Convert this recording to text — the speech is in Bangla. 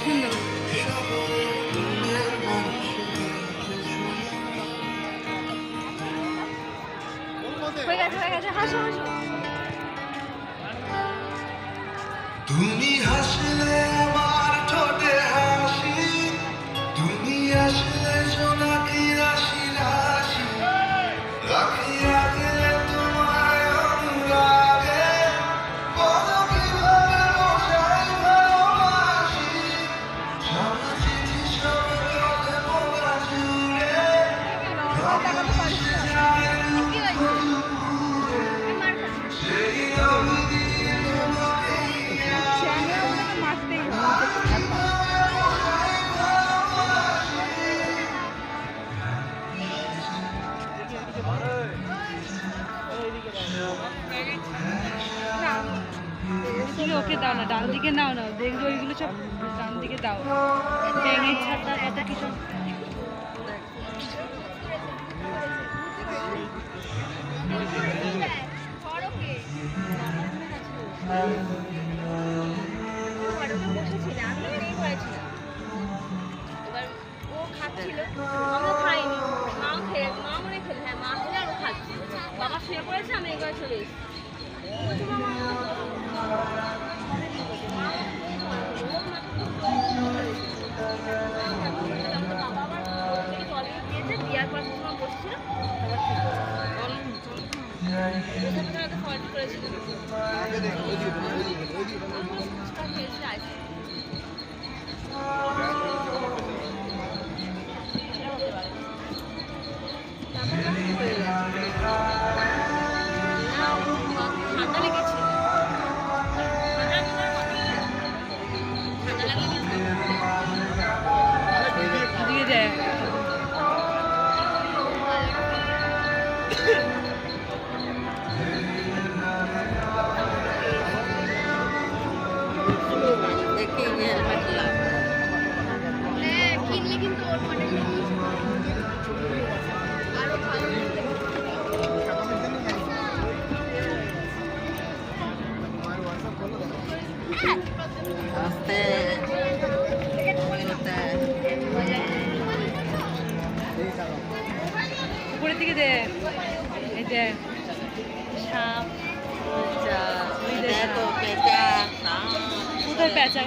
সুন্দর। হয়ে গেছে, হাসো হাসো। তুমি হাসলে আমার ঠোঁটে হাসি, তুমি আসলে জোনাকি রাশি রাশি, রাখি রাখলে তোমায় অনুরাগে, বলো কিভাবে বোঝাই ভালোবাসি, সারা চিঠি সব কথা বলা জুড়ে, ভালোবেসে যায় সেই অবধি ওকে দাও না, ডান দিকে নাও না, দেখবে ওইগুলো সব ডান দিকে দাও। ব্যাঙের ছাতা কত কি সব। এবার ও খাচ্ছিল, আমিও খাইনি, মাও খেয়ে, মা মনে খেলে, হ্যাঁ মা খেলে আর ও খাচ্ছিল। বাবা শুয়ে পড়েছে, আমি এবার চলে এসেছি। বিয়ার পর তোমার বসছিল, করেছিল ঠান্ডা লেগেছে, ঠান্ডা লাগলে দিয়ে দেয়। কিনলে কিন্তু ওর মডেলটা আরো ভালো। উপরের দিকে দে। এই যে সাপ, কোথায় পেঁচা?